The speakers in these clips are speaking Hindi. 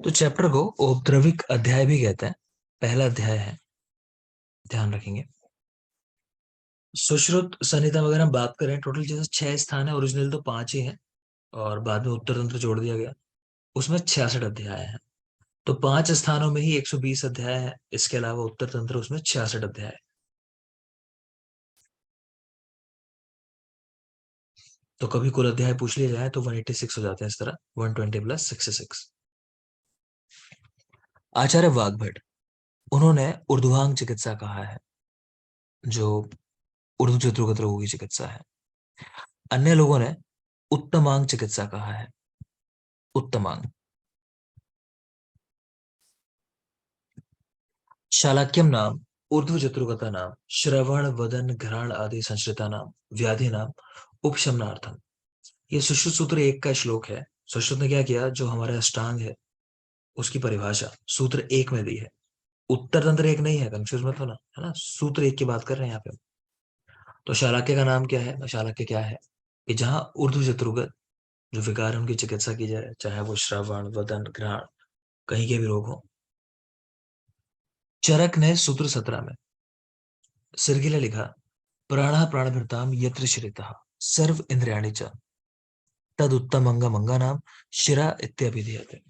तो चैप्टर को औपद्रविक अध्याय भी कहते हैं। पहला अध्याय है, ध्यान रखेंगे। सुश्रुत संहिता वगैरह हम बात करें, टोटल जैसे 6 स्थान है, ओरिजिनल तो 5 ही है और बाद में उत्तर तंत्र जोड़ दिया गया। उसमें 66 अध्याय है। तो 5 स्थानों में ही 120 अध्याय है। इसके अलावा उत्तर तंत्र, उसमें 66 अध्याय है। तो कभी कुल अध्याय पूछ लिया जाए तो 186 हो जाते हैं। इस तरह 120 + 66। आचार्य वाग्भट, उन्होंने ऊर्ध्वांग चिकित्सा कहा है, जो ऊर्ध्व चतुर्गत रोगों की चिकित्सा है। अन्य लोगों ने उत्तमांग चिकित्सा कहा है। उत्तमांग। शालाक्यम नाम ऊर्ध्व चतुर्गता नाम श्रवण वदन घ्राण आदि संश्रिता नाम व्याधि नाम उपशमनार्थम। ये सुश्रुत सूत्र 1 का श्लोक है। सुश्रुत ने क्या किया, जो हमारा अष्टांग है उसकी परिभाषा सूत्र 1 में दी है। उत्तर तंत्र 1 नहीं है, कंफ्यूज मत होना, है ना। सूत्र 1 की बात कर रहे हैं यहाँ पे। तो शालाक्य का नाम क्या है, शालाक्य क्या है कि जहां ऊर्ध्व चतुर्गत जो विकार है उनकी चिकित्सा की जाए, चाहे वो श्रवण वदन घ्राण कहीं के भी रोग हो। चरक ने सूत्र 17 में सिर के लिए लिखा, प्राणः प्राणभृताम यत्र श्रितः सर्व इंद्रियाणि च तद उत्तम अंग मंगा नाम शिरा इत्यभिधीयते।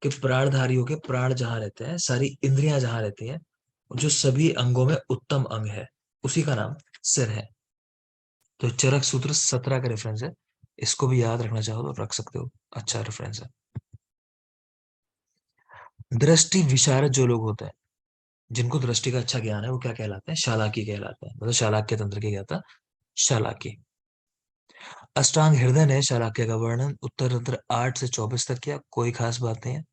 कि प्राणधारियों के प्राण जहां रहते हैं, सारी इंद्रियां जहां रहती हैं, जो सभी अंगों में उत्तम अंग है, उसी का नाम सिर है। तो चरक सूत्र 17 का रेफरेंस है। इसको भी याद रखना चाहो तो रख सकते हो, अच्छा रेफरेंस है। दृष्टि विशारद जो लोग होते हैं, जिनको दृष्टि का अच्छा ज्ञान है, वो क्या कहलाते हैं, शालाकी कहलाते हैं। मतलब शालाक्य तंत्र के ज्ञाता शालाकी। अष्टांग हृदय ने शालाक्य का वर्णन उत्तर तंत्र 8 से 24 तक किया। कोई खास बात नहीं है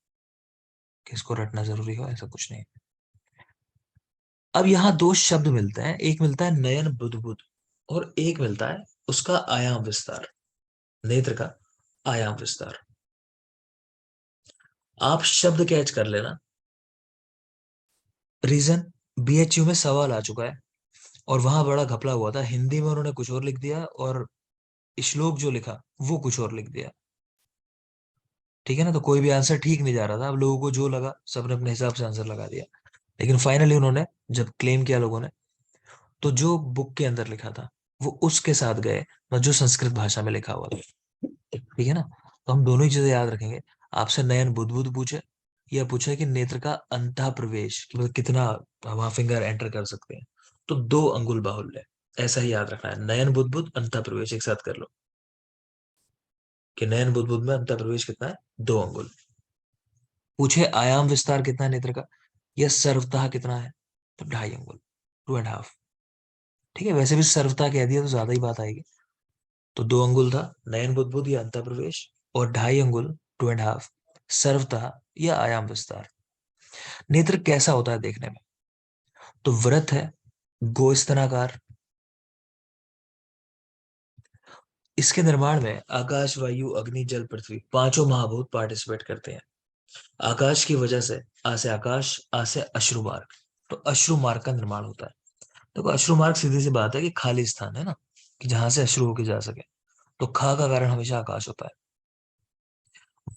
कि इसको रटना जरूरी हो, ऐसा कुछ नहीं। अब यहाँ दो शब्द मिलते हैं, एक मिलता है नयन बुद्बुद और एक मिलता है उसका आयाम विस्तार, नेत्र का आयाम विस्तार। आप शब्द कैच कर लेना। रीजन, बीएचयू में सवाल आ चुका है और वहां बड़ा घपला हुआ था। हिंदी में उन्होंने कुछ और लिख दिया और श्लोक जो लिखा वो कुछ और लिख दिया। ठीक है ना। तो कोई भी आंसर ठीक नहीं जा रहा था। अब लोगों को जो लगा, सबने अपने हिसाब से आंसर लगा दिया। लेकिन फाइनली उन्होंने जब क्लेम किया लोगों ने, तो जो बुक के अंदर लिखा था वो उसके साथ गए, मतलब जो संस्कृत भाषा में लिखा हुआ था। ठीक है ना। तो हम दोनों ही चीजें याद रखेंगे। आपसे नयन बुद्बुद पूछे या पूछे कि नेत्र का अंतः प्रवेश, कि मतलब कितना वहां फिंगर एंटर कर सकते हैं, तो 2 अंगुल बाहुल्य, ऐसा ही याद रखना है। नयन बुद्बुद अंतः प्रवेश एक साथ कर लो कि नयन बुद्बुद में अंतः प्रवेश कितना है, 2 अंगुल। पूछे आयाम विस्तार कितना है नेत्र का, यह सर्वतः कितना है, तो 2.5 अंगुल, 2.5। ठीक है, वैसे भी सर्वथा कह दिया तो ज्यादा ही बात आएगी। तो 2 अंगुल था नयन बुद्बुद या अंतः प्रवेश, और 2.5 अंगुल, 2.5 सर्वथा या आयाम विस्तार। नेत्र कैसा होता है देखने में, तो वृत्त है, गोस्तनाकार। इसके निर्माण में आकाश वायु अग्नि जल पृथ्वी पांचों महाभूत पार्टिसिपेट करते हैं। आकाश की वजह से आ से आकाश, आ से अश्रु मार्ग, तो अश्रु मार्ग का निर्माण होता है। तो अश्रु मार्ग सीधी सी बात है कि खाली स्थान है ना, कि जहां से अश्रु होके जा सके। तो खा का कारण हमेशा आकाश होता है।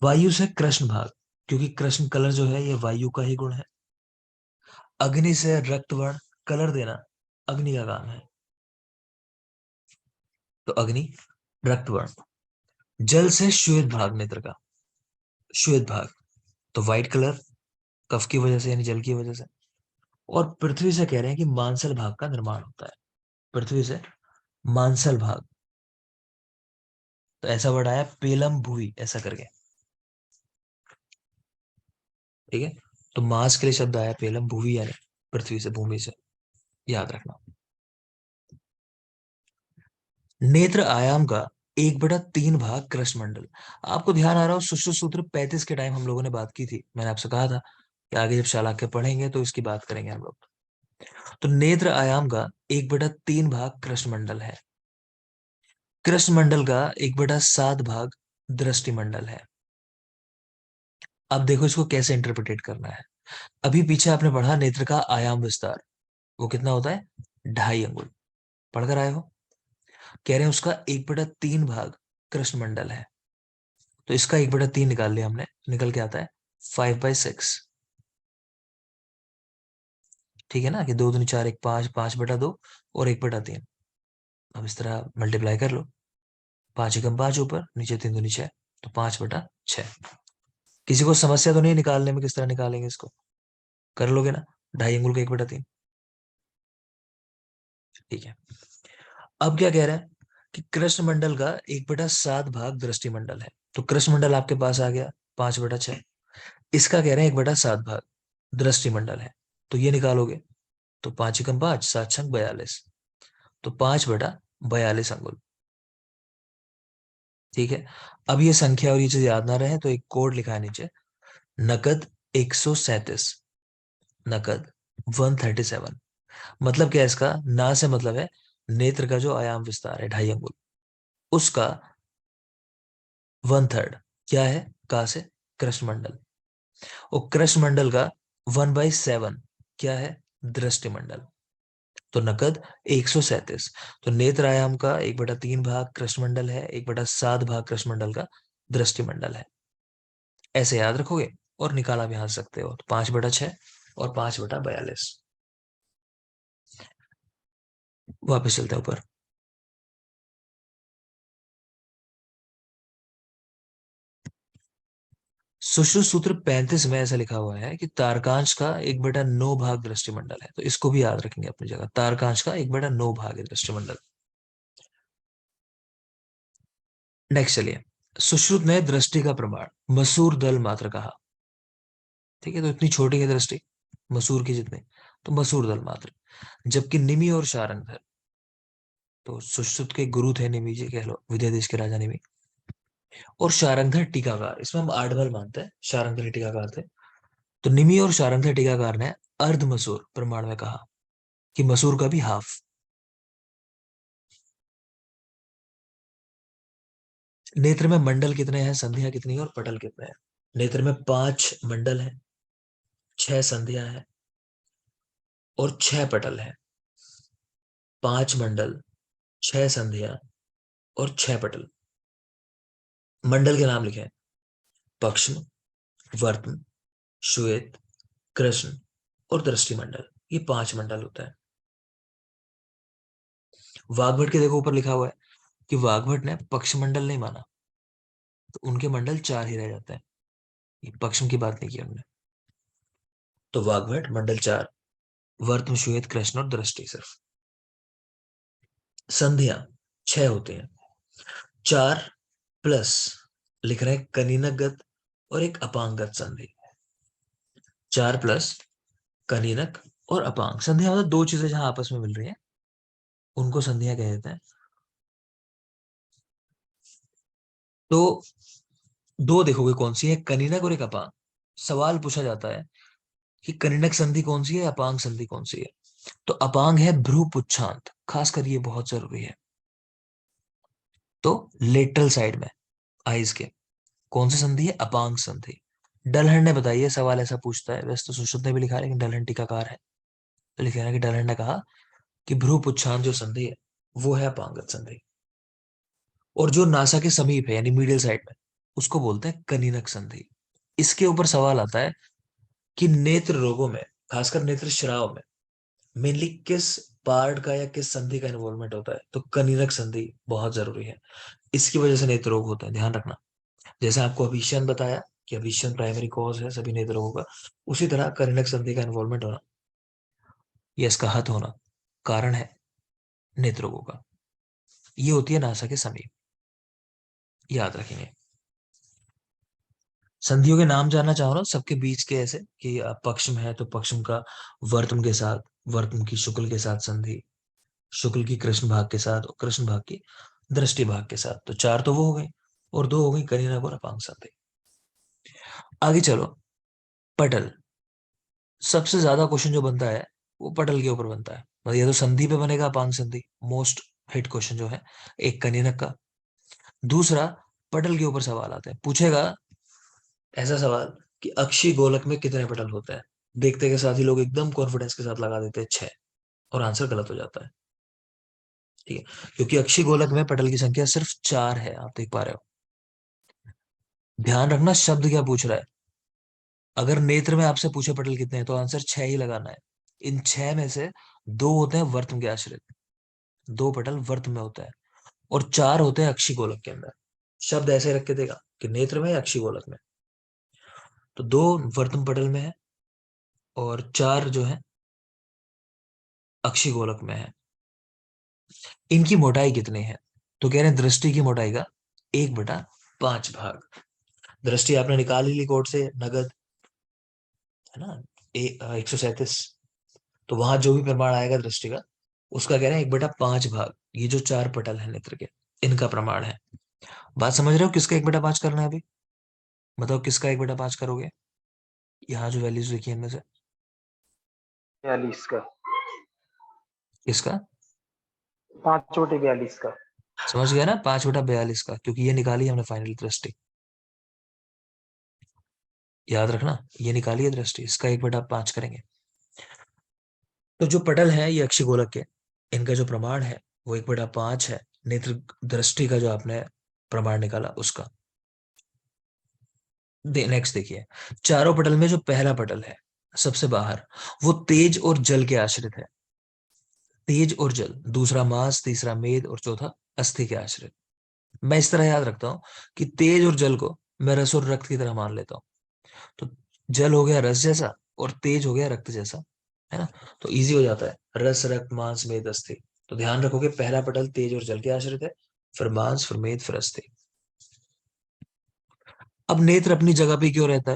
वायु से कृष्ण भाग, क्योंकि कृष्ण कलर जो है ये वायु का ही गुण है। अग्नि से रक्तवर्ण, कलर देना अग्नि का काम है, तो अग्नि रक्तवर्ण। जल से श्वेत भाग, नेत्र का श्वेत भाग, तो व्हाइट कलर कफ की वजह से, यानी जल की वजह से। और पृथ्वी से कह रहे हैं कि मांसल भाग का निर्माण होता है। पृथ्वी से मांसल भाग, तो ऐसा वर्ड आया पेलम भूवि ऐसा करके। ठीक है, तो मास के लिए शब्द आया पेलम भूवि, यानी पृथ्वी से, भूमि से, याद रखना। नेत्र आयाम का 1/3 भाग कृष्ण मंडल। आपको ध्यान आ रहा हो, सुश्रुत सूत्र 35 के टाइम हम लोगों ने बात की थी। मैंने आपसे कहा था कि आगे जब शालाक्य पढ़ेंगे तो इसकी बात करेंगे हम लोग। तो नेत्र आयाम का 1/3 भाग कृष्ण मंडल है। कृष्ण मंडल का 1/7 भाग दृष्टि मंडल है। अब देखो इसको कैसे इंटरप्रिटेट करना है। अभी पीछे आपने पढ़ा नेत्र का आयाम विस्तार, वो कितना होता है, 2.5 अंगुल, पढ़कर आए हो। कह रहे हैं उसका 1/3 भाग कृष्ण मंडल है। तो इसका 1/3 निकाल लिया हमने, निकल के आता है 5/6। ठीक है ना, कि 2 दूनी 4, एक 5, 5/2 और 1/3। अब इस तरह मल्टीप्लाई कर लो। 5 एकम 5 ऊपर, नीचे 3 दूनी 6, तो 5/6। किसी को समस्या तो नहीं निकालने में, किस तरह निकालेंगे इसको? कर लोगे ना, 2.5 अंगुल का 1/3। ठीक है। अब क्या कह रहा है कि कृष्ण मंडल का 1/7 भाग दृष्टि मंडल है। तो कृष्ण मंडल आपके पास आ गया 5/6। इसका कह रहे हैं 1/7 भाग दृष्टि मंडल है, तो ये निकालोगे। तो 5 एकम 5, 7 छंग 42, तो 5/42 अंगुल। ठीक है। अब ये संख्या और ये चीज याद ना रहे तो एक कोड लिखा है नीचे, नकद 137, नकद 137। मतलब क्या है इसका? ना से मतलब है नेत्र का जो आयाम विस्तार है 2.5 अंगुल, उसका 1/3 क्या है? का से कृष्ण मंडल। और कृष्ण मंडल का 1/7 क्या है? दृष्टि मंडल। तो नकद 137। तो नेत्र आयाम का 1/3 भाग कृष्ण मंडल है, 1/7 भाग कृष्ण मंडल का दृष्टि मंडल है। ऐसे याद रखोगे और निकाला भी आ सकते हो। तो 5/6 और 5/42। वापस चलते हैं ऊपर। सुश्रुत सूत्र 35 में ऐसा लिखा हुआ है कि तारकांश का 1/9 भाग दृष्टिमंडल है। तो इसको भी याद रखेंगे अपनी जगह, तारकांश का 1/9 भाग है दृष्टिमंडल। नेक्स्ट चलिए, सुश्रुत ने दृष्टि का प्रमाण मसूर दल मात्र कहा। ठीक है, तो इतनी छोटी है दृष्टि मसूर की जितनी, तो मसूर दल मात्र। जबकि निमि और शारंगधर, तो सुश्रुत के गुरु थे निमि जी, कह लो विद्या देश के राजा निमि। और शारंगधर टीकाकार, इसमें हम आठबल मानते हैं, शारंगधर टीकाकार थे। तो निमि और शारंगधर टीकाकार ने अर्ध मसूर प्रमाण में कहा कि मसूर का भी हाफ। नेत्र में मंडल कितने हैं, संधियां कितनी है और पटल कितने हैं? नेत्र में 5 मंडल है, 6 संधियां हैं और 6 पटल है। 5 मंडल, 6 संधियां और 6 पटल। मंडल के नाम लिखे हैं, पक्ष्म, वर्त्म, श्वेत, कृष्ण और दृष्टि मंडल। ये 5 मंडल होता है। वाग्भट के देखो ऊपर लिखा हुआ है कि वाग्भट ने पक्ष मंडल नहीं माना, तो उनके मंडल 4 ही रह जाते हैं। ये पक्ष्म की बात नहीं की उन्होंने। तो वाग्भट मंडल 4, वर्त्म, श्वेत, कृष्ण और दृष्टि सिर्फ। संधियां 6 होती हैं। 4 प्लस लिख रहे हैं कनीनकगत और एक अपांगत संधि। 4 प्लस कनीनक और अपांग संधियां, मतलब दो चीजें जहां आपस में मिल रही हैं उनको संधियां कह देते हैं। तो दो देखोगे कौन सी है, कनीनक और एक अपांग। सवाल पूछा जाता है कि कनीनक संधि कौन सी है, अपांग संधि कौन सी है? तो अपांग है भ्रू पुच्छांत, खासकर ये बहुत जरूरी है। तो लेटरल साइड में आईज के कौन सी संधि है? अपांग संधि। डलहन ने बताइए, सवाल ऐसा पूछता है, वैसे तो सुश्रुत ने भी लिखा है लेकिन डलहन टीकाकार है, तो लिखे ना कि डलहन ने कहा कि भ्रू पुच्छांत जो संधि है वो है अपांगत संधि। और जो नासा के समीप है यानी मीडियल साइड में, उसको बोलते हैं कनीनक संधि। इसके ऊपर सवाल आता है कि नेत्र रोगों में, खासकर नेत्र श्राव में, मेनली किस पार्ट का या किस संधि का इन्वॉल्वमेंट होता है? तो कनीनक संधि बहुत जरूरी है। इसकी वजह से नेत्र रोग होते हैं, ध्यान रखना। जैसे आपको अभिशन बताया कि अभिशन प्राइमरी कॉज है सभी नेत्र रोगों का, उसी तरह कनीनक संधि का इन्वॉल्वमेंट होना या इसका हत होना कारण है नेत्र रोगों का। ये होती है नासा के समीप, याद रखेंगे। संधियों के नाम जानना चाहो ना सबके बीच के, ऐसे कि पक्षम है तो पक्षम का वर्तम के साथ, वर्तम की शुक्ल के साथ संधि, शुक्ल की कृष्ण भाग के साथ और कृष्ण भाग की दृष्टि भाग के साथ। तो 4 तो वो हो गई और 2 हो गई कनीनक और अपांग संधि। आगे चलो, पटल। सबसे ज्यादा क्वेश्चन जो बनता है वो पटल के ऊपर बनता है, मतलब ये तो संधि पे बनेगा अपांग संधि, मोस्ट हिट क्वेश्चन जो है, एक कनीनक का, दूसरा पटल के ऊपर सवाल आता है। पूछेगा ऐसा सवाल कि अक्षी गोलक में कितने पटल होते हैं? देखते के साथ ही लोग एकदम कॉन्फिडेंस के साथ लगा देते हैं 6, और आंसर गलत हो जाता है। ठीक है, क्योंकि अक्षी गोलक में पटल की संख्या सिर्फ 4 है, आप देख पा रहे हो। ध्यान रखना शब्द क्या पूछ रहा है, अगर नेत्र में आपसे पूछे पटल कितने हैं तो आंसर 6 ही लगाना है। इन 6 में से 2 होते हैं वर्तम के आश्रित, 2 पटल वर्त में होता है, और 4 होते हैं अक्षी गोलक के अंदर। शब्द ऐसे रख के देगा कि नेत्र में या अक्षी गोलक में। तो 2 वर्तम पटल में है और 4 जो है अक्षी गोलक में है। इनकी मोटाई कितनी है? तो कह रहे हैं दृष्टि की मोटाई का 1/5 भाग। दृष्टि आपने निकाल ही ली कोर्ट से, नगद, है ना, 137। तो वहां जो भी प्रमाण आएगा दृष्टि का, उसका कह रहे हैं 1/5 भाग, ये जो 4 पटल है नेत्र के, इनका प्रमाण है। बात समझ रहे हो? किसका 1/5 करना है अभी? बताओ किसका 1/5 करोगे? यहाँ जो वैल्यूज लिखी है इनमें से 42 का, किसका? 5/42 का। समझ गया ना, 5/42 का, क्योंकि ये निकाली हमने फाइनल दृष्टि। याद रखना, ये निकाली है दृष्टि, इसका 1/5 करेंगे। तो जो पटल है ये अक्षी गोलक के, इनका जो प्रमाण है वो 1/5 है, नेत्र दृष्टि का जो आपने प्रमाण निकाला उसका। नेक्स्ट देखिए, चारों पटल में जो पहला पटल है सबसे बाहर, वो तेज और जल के आश्रित है। तेज और जल, दूसरा मांस, तीसरा मेद और चौथा अस्थि के आश्रित। मैं इस तरह याद रखता हूं कि तेज और जल को मैं रस और रक्त की तरह मान लेता हूं। तो जल हो गया रस जैसा और तेज हो गया रक्त जैसा, है ना। तो इजी हो जाता है, रस रक्त मांस मेद अस्थि। तो ध्यान रखोगे पहला पटल तेज और जल के आश्रित है, फिर मांस, फिर मेद, फिर अस्थि। अब नेत्र अपनी जगह पे क्यों रहता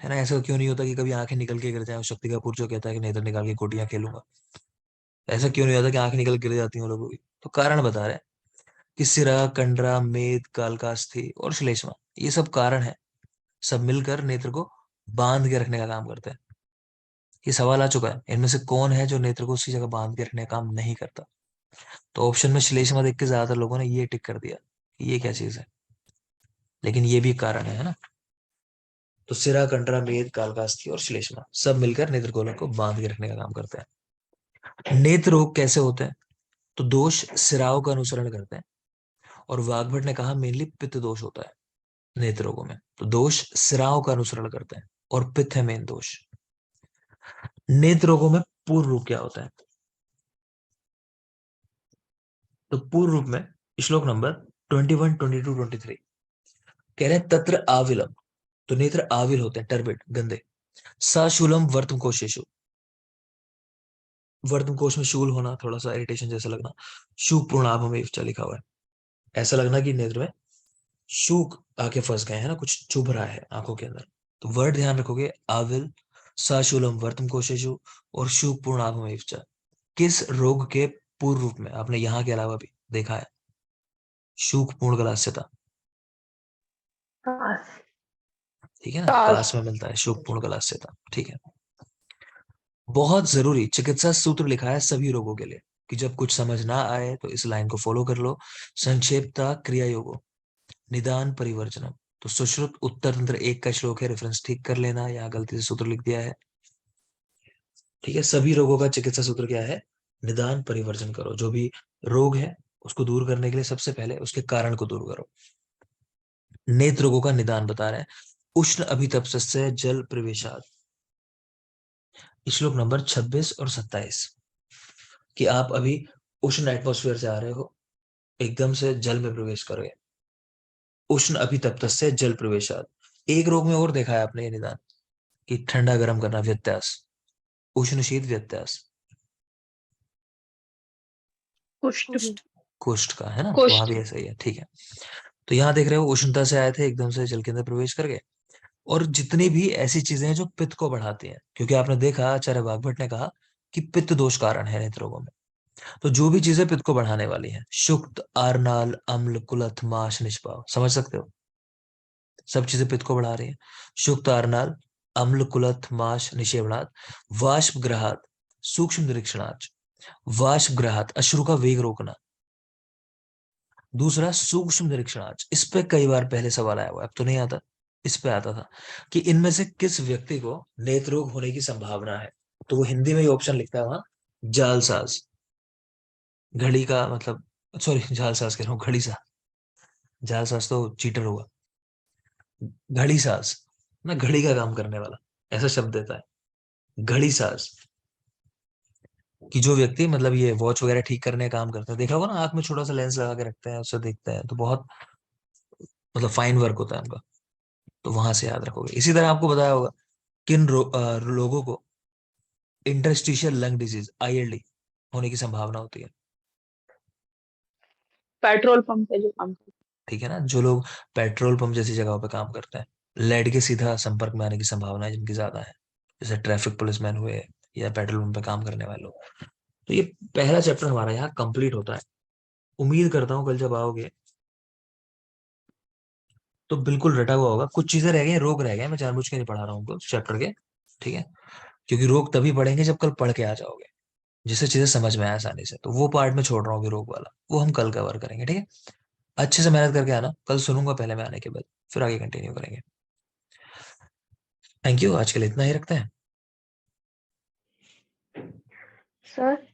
है ना? ऐसा क्यों नहीं होता कि कभी आंखें निकल के गिर जाए? शक्ति कपूर जो कहता है कि नेत्र निकाल के गोटियां खेलूंगा, ऐसा क्यों नहीं होता कि आंखें निकल के गिर जाती हैं लोगों की? तो कारण बता रहे हैं कि सिरा, कंडरा, मेद, कालकास्थि और श्लेष्मा, ये सब कारण है, सब मिलकर नेत्र को बांध के रखने का काम करते हैं। ये सवाल आ चुका है, इनमें से कौन है जो नेत्र को उसी जगह बांध के रखने का काम नहीं करता? तो ऑप्शन में श्लेष्मा देख के ज्यादातर लोगों ने ये टिक कर दिया कि ये क्या चीज है, लेकिन ये भी कारण है ना। तो सिरा, कंडरा, मेद, कालकास्थि और श्लेष्मा सब मिलकर नेत्र गोलक को बांध के रखने का काम करते हैं। नेत्र रोग कैसे होते हैं? तो दोष सिराओं का अनुसरण करते हैं, और वाग्भट ने कहा मेनली पित्त दोष होता है नेत्र रोगों में। तो दोष सिराओं का अनुसरण करते हैं और पित्त है मेन दोष। नेत्र रोगों में पूर्व रूप क्या होता है? तो पूर्व रूप में श्लोक नंबर 21, 22, 23 कह रहे हैं तत्र आविलम, तो नेत्र आविल होते हैं, टर्बिड, गंदे। सशूलम वर्तम कोशेशु, वर्तम कोश में शूल होना, थोड़ा सा इरिटेशन जैसा लगना। शूक पूर्णाभ में लिखा हुआ है, ऐसा लगना कि नेत्र में शूक आके फंस गए हैं ना, कुछ चुभ रहा है आंखों के अंदर। तो वर्ड ध्यान रखोगे, आविल, सशूलम वर्तम कोशेशु और शूक पूर्णाभ में। किस रोग के पूर्व रूप में आपने यहाँ के अलावा भी देखा है शूक पूर्ण गलास्यता? काश। ठीक है ना, काश। काश में मिलता है शूक पूर्ण गलास्यता, ठीक है। बहुत जरूरी चिकित्सा सूत्र लिखा है सभी रोगों के लिए, कि जब कुछ समझ ना आए तो इस लाइन को फॉलो कर लो। संक्षेपता क्रिया योगो, निदान परिवर्जनम। तो सुश्रुत उत्तर तंत्र 1 का श्लोक है, रेफरेंस ठीक कर लेना, यहाँ गलती से सूत्र लिख दिया है। ठीक है, सभी रोगों का चिकित्सा सूत्र क्या है? निदान परिवर्जन करो। जो भी रोग है उसको दूर करने के लिए सबसे पहले उसके कारण को दूर करो। नेत्र रोगों का निदान बता रहे हैं, उष्ण अभितप्त से जल प्रवेशात, श्लोक नंबर 26 और 27, कि आप अभी उष्ण एटमोस्फेयर से आ रहे हो, एकदम से जल में प्रवेश करोगे। उष्ण अभितप्त से जल प्रवेशात। एक रोग में और देखा है आपने ये निदान, कि ठंडा गर्म करना, व्यत्यास, उष्ण शीत व्यत्यास, कुष्ठ। कुष्ठ का, है ना, तो वहां कुष्ठ। भी ऐसा ही है, ठीक है। तो यहाँ देख रहे हो उष्णता से आए थे, एकदम से जल के अंदर प्रवेश कर गए। और जितनी भी ऐसी चीजें हैं जो पित्त को बढ़ाती हैं, क्योंकि आपने देखा आचार्य वाग्भट ने कहा कि पित्त दोष कारण है नेत्र रोगों में। तो जो भी चीजें पित्त को बढ़ाने वाली हैं, शुक्त, आरनाल, अम्ल, कुलथ, माश, निष्पाव, समझ सकते हो, सब चीजें पित्त को बढ़ा रही हैं। शुक्त, आरनाल, अम्ल, कुलथ, माश, निषेवणात्, वाष्प ग्रहात, सूक्ष्म निरीक्षणाच। वाष्प ग्रहात, अश्रु का वेग रोकना। दूसरा सूक्ष्म निरीक्षणाच, इस पे कई बार पहले सवाल आया हुआ है, अब तो नहीं आता, इस पे आता था कि इनमें से किस व्यक्ति को नेत्र रोग होने की संभावना है। तो वो हिंदी में ही ऑप्शन लिखता है वहां, जालसाज, घड़ी का मतलब, सॉरी जालसाज कह रहा हूँ, घड़ी सा, जालसाज तो चीटर हुआ, घड़ी साज, ना, घड़ी का काम करने वाला, ऐसा शब्द देता है घड़ी साज। कि जो व्यक्ति मतलब ये वॉच वगैरह ठीक करने का काम करता है, देखा होगा ना, आंख में छोटा सा लेंस लगा के रखते हैं, उससे देखते हैं, तो बहुत मतलब फाइन वर्क होता है उनका। तो वहां से याद रखोगे। इसी तरह आपको बताया होगा किन लोगों को इंटरस्टिशियल लंग डिजीज, आईएलडी, होने की संभावना होती है। पेट्रोल पंप पे जो काम करते ठीक है ना, जो लोग पेट्रोल पंप जैसी जगहों पे काम करते हैं, लेड के सीधा संपर्क में आने की संभावना जिनकी ज्यादा है, जैसे ट्रैफिक पुलिसमैन हुए या पेट्रोल पंप पे काम करने वाले लोग। तो ये पहला चैप्टर हमारा यहाँ कंप्लीट होता है। उम्मीद करता हूँ कल जब आओगे तो बिल्कुल रटा हुआ होगा। कुछ चीजें रह गई हैं, रोग रह गए, मैं जानबूझ के नहीं पढ़ा रहा हूँ उनको चैप्टर के। ठीक है, क्योंकि रोग तभी पढ़ेंगे जब कल पढ़ के आ जाओगे, जिससे चीजें समझ में आए आसानी से। तो वो पार्ट में छोड़ रहा हूँ कि रोग वाला, वो हम कल कवर करेंगे। ठीक है, अच्छे से मेहनत करके आना, कल सुनूंगा पहले मैं आने के बाद, फिर आगे कंटिन्यू करेंगे। थैंक यू, आज के लिए इतना ही रखते हैं। सर।